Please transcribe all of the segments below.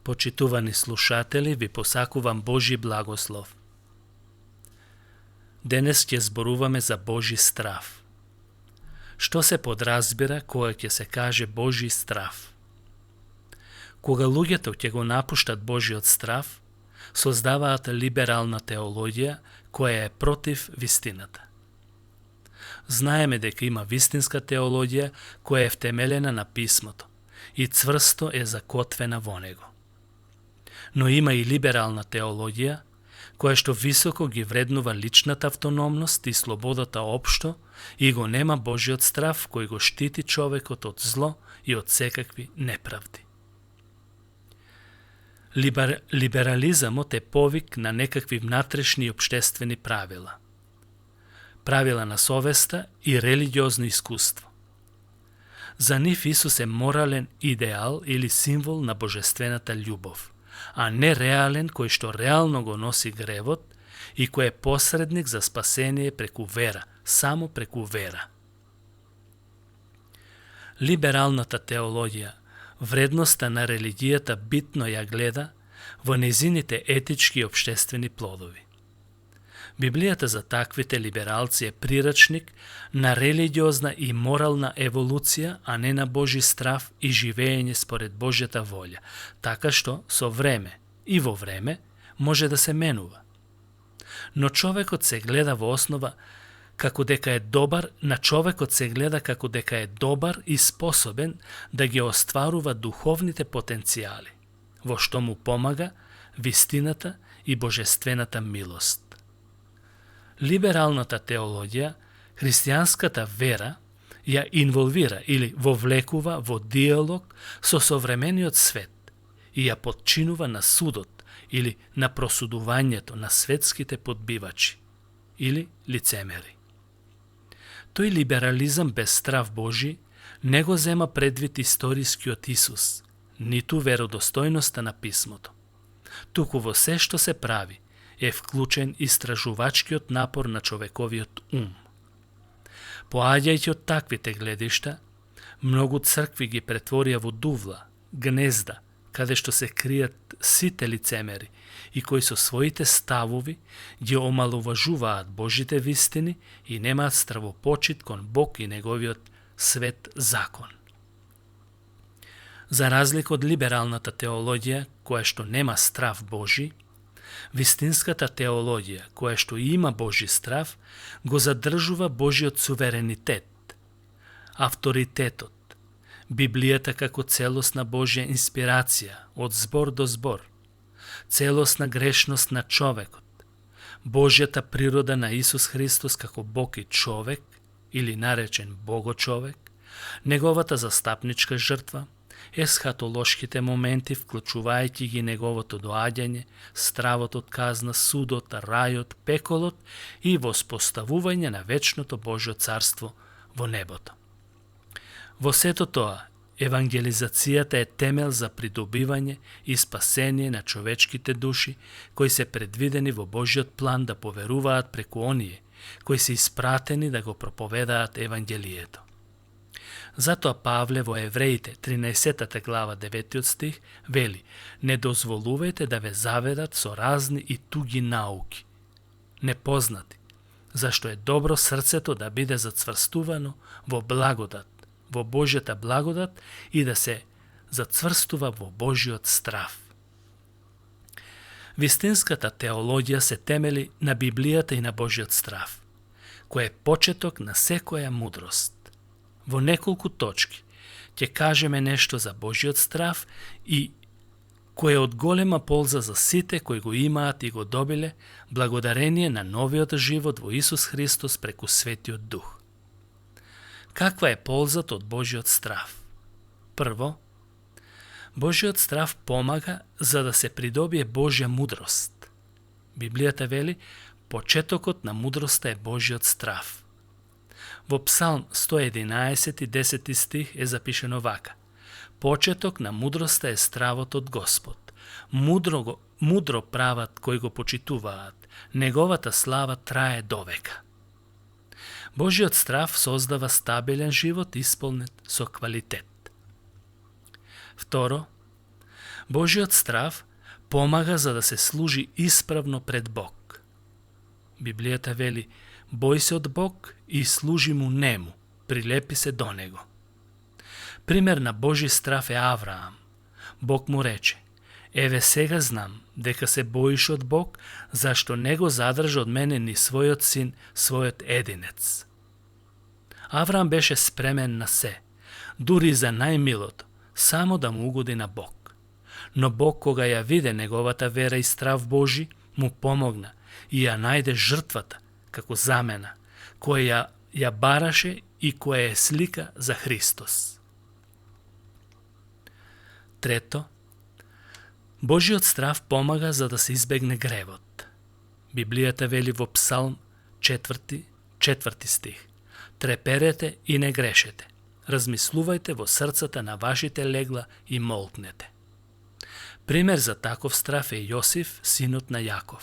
Почитувани слушатели, ви посакувам Божи благослов. Денес ќе зборуваме за Божи страв. Што се подразбира кога ќе се каже Божи страв? Кога луѓето ќе го напуштат Божиот страв, создаваат либерална теологија која е против вистината. Знаеме дека има вистинска теологија која е втемелена на писмото и цврсто е закотвена во него. Но има и либерална теологија која што високо ги вреднува личната автономност и слободата општо и го нема Божиот страв кој го штити човекот од зло и од секакви неправди. Либерализамот е повик на некакви внатрешни и општествени правила. Правила на совеста и религиозно искуство. За нив Исус е морален идеал или символ на божествената љубов, а не реален кој што реално го носи гревот и кој е посредник за спасение преку вера, само преку вера. Либералната теологија вредноста на религијата битно ја гледа во незините етички и општествени плодови. Библијата за таквите либералци е прирачник на религиозна и морална еволуција, а не на Божи страв и живење според Божјата волја, така што со време и во време може да се менува. Но човекот се гледа во основа како дека е добар, на човекот се гледа како дека е добар и способен да ги остварува духовните потенцијали, во што му помага вистината и божествената милост. Либералната теологија, христијанската вера, ја инволвира или вовлекува во диалог со современиот свет и ја подчинува на судот или на просудувањето на светските подбивачи или лицемери. Тој либерализам без страв Божи не го зема предвид историскиот Исус, ниту веродостојноста на писмото. Туку во се што се прави е вклучен истражувачкиот напор на човековиот ум. Поаѓајќи од таквите гледишта, многу цркви ги претворија во дувла, гнезда, каде што се кријат сите лицемери и кои со своите ставови ги омаловажуваат Божите вистини и немаат стравопочит кон Бог и неговиот свет закон. За разлика од либералната теологија, која што нема страв Божи, вистинската теологија, која што има Божи страв, го задржува Божиот суверенитет, авторитетот, Библијата како целосна Божја инспирација од збор до збор, целосна грешност на човекот, Божјата природа на Исус Христос како Бог и човек, или наречен Богочовек, неговата застапничка жртва, есхатолошките моменти, вклучувајќи ги неговото доаѓање, стравот од казна, судот, рајот, пеколот и воспоставување на вечното Божјо царство во небото. Во сето тоа, евангелизацијата е темел за придобивање и спасение на човечките души, кои се предвидени во Божјиот план да поверуваат преку оние, кои се испратени да го проповедаат евангелието. Затоа Павле во Евреите, 13 глава, 9 стих, вели: не дозволувајте да ве заведат со разни и туги науки, непознати, зашто е добро срцето да биде зацврстувано во благодат, во Божјата благодат и да се зацврстува во Божиот страв. Вистинската теологија се темели на Библијата и на Божиот страв, кој е почеток на секоја мудрост. Во неколку точки ќе кажеме нешто за Божиот страв и кој е од голема полза за сите кои го имаат и го добиле благодарение на новиот живот во Исус Христос преку Светиот Дух. Каква е ползата од Божиот страв? Прво, Божиот страв помага за да се придобие Божја мудрост. Библијата вели: почетокот на мудроста е Божиот страв. Во Псалм 111 и 10 стих е запишено вака: почеток на мудроста е стравот од Господ. Мудро прават кои го почитуваат, неговата слава трае довека. Божиот страв создава стабилен живот исполнет со квалитет. Второ, Божиот страв помага за да се служи исправно пред Бог. Библијата вели: бој се од Бог и служи му нему, прилепи се до него. Пример на Божи страв е Авраам. Бог му рече: еве сега знам дека се боиш од Бог, зашто не го задржа од мене ни својот син, својот единец. Авраам беше спремен на се, дури за најмилото, само да му угоди на Бог. Но Бог, кога ја виде неговата вера и страв Божи, му помогна и ја најде жртвата како замена, која ја бараше и која е слика за Христос. Трето, Божиот страв помага за да се избегне гревот. Библијата вели во Псалм 4 стих: треперете и не грешете. Размислувајте во срцата на вашите легла и молкнете. Пример за таков страв е Јосиф, синот на Јаков.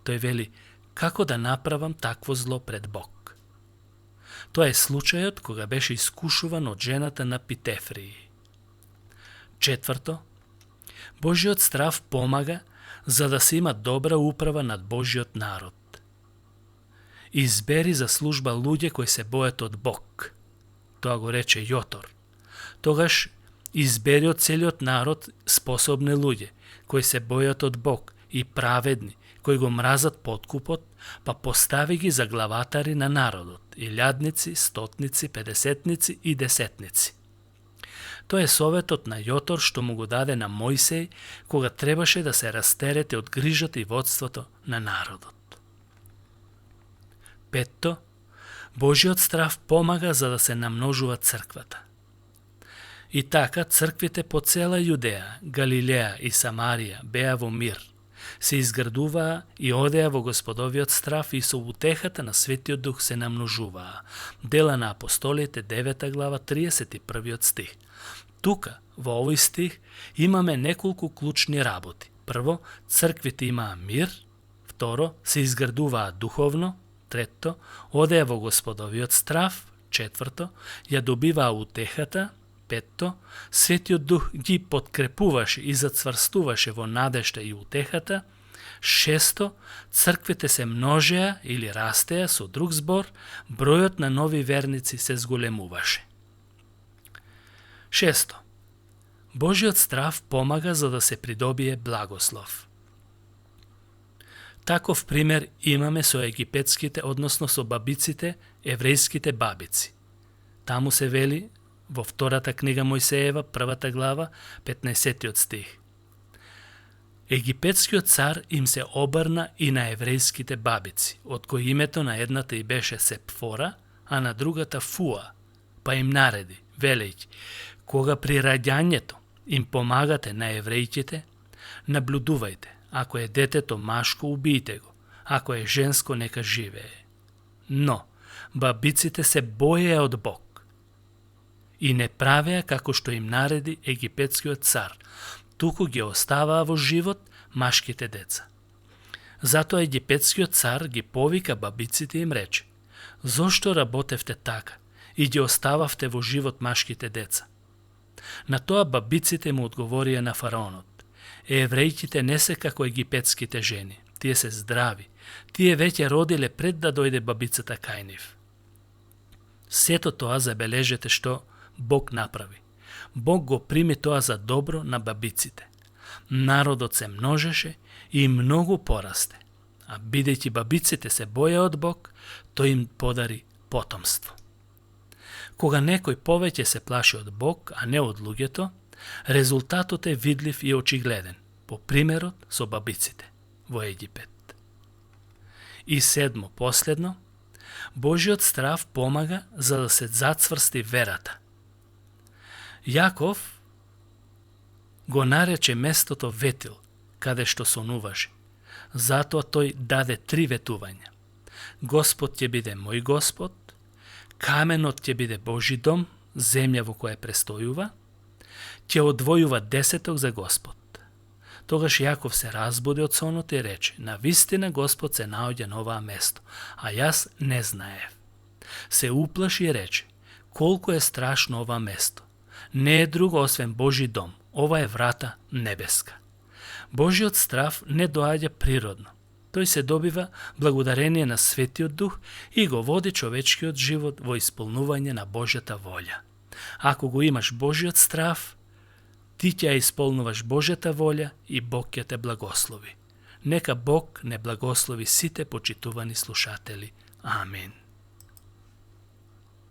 Тој вели: како да направам такво зло пред Бог? Тоа е случајот кога беше искушуван од жената на Питефрии. Четврто, Божиот страв помага за да се има добра управа над Божиот народ. Избери за служба луѓе кои се бојат од Бог. Тоа го рече Јотор. Тогаш избери од целиот народ способни луѓе кои се бојат од Бог и праведни, кои го мразат подкупот, па постави ги за главатари на народот, илјадници, стотници, педесетници и десетници. Тоа е советот на Јотор што му го даде на Мојсеј кога требаше да се растерете од грижата и водството на народот. Петто, Божиот страв помага за да се намножува црквата. И така црквите по цела Јудеја, Галилеја и Самарија беа во мир, се изградуваа и одеа во Господовиот страв и со утехата на Светиот Дух се намножуваа. Дела на апостолите, 9 глава, 31 стих. Тука, во овој стих, имаме неколку клучни работи. Прво, црквите имаа мир. Второ, се изградуваа духовно. Трето, одеа во Господовиот страв. Четврто, ја добиваа утехата. Петто, Светиот Дух ги подкрепуваше и зацврстуваше во надежта и утехата. Шесто, црквите се множеа или растеа, со друг збор, бројот на нови верници се зголемуваше. Шесто, Божиот страв помага за да се придобие благослов. Таков пример имаме со египетските, односно со бабиците, еврејските бабици. Таму се вели во втората книга Мојсеева, 1 глава, 15 стих. Египетскиот цар им се обрна и на еврејските бабици, од кои името на едната и беше Сепфора, а на другата Фуа, па им нареди, велејќи: кога при раѓањето им помагате на еврејките, наблюдувајте, ако е детето машко, убијте го, ако е женско, нека живее. Но бабиците се боеа од Бог и не правеа како што им нареди египетскиот цар, туку ги оставаа во живот машките деца. Затоа египетскиот цар ги повика бабиците и им рече: зошто работевте така и ги остававте во живот машките деца? На тоа бабиците му одговорија на фараонот: еврејките не се како египетските жени, тие се здрави, тие веќе родиле пред да дојде бабицата кај нив. Сето тоа забележете што Бог направи. Бог го прими тоа за добро на бабиците. Народот се множеше и многу порасте, а бидејќи бабиците се боја од Бог, тој им подари потомство. Кога некој повеќе се плаши од Бог, а не од луѓето, резултатот е видлив и очигледен, по примерот со бабиците во Египет. И седмо, последно, Божиот страв помага за да се зацврсти верата. Јаков го нарече местото Ветил, каде што сонуваше. Затоа тој даде 3 ветувања. Господ ќе биде мој Господ, каменот ќе биде Божи дом, земја во која престојува, ќе одвојува 10 за Господ. Тогаш Јаков се разбуди од сонот и рече: навистина Господ се наоѓа на оваа место, а јас не знаев. Се уплаши и рече: колку е страшно ова место. Не е друго освен Божи дом, ова е врата небеска. Божиот страв не доаѓа природно. Тој се добива благодарение на Светиот Дух и го води човечкиот живот во исполнување на Божјата волја. Ако го имаш Божиот страв, ти ќе исполнуваш Божјата волја и Бог ќе те благослови. Нека Бог не благослови сите почитувани слушатели. Амин.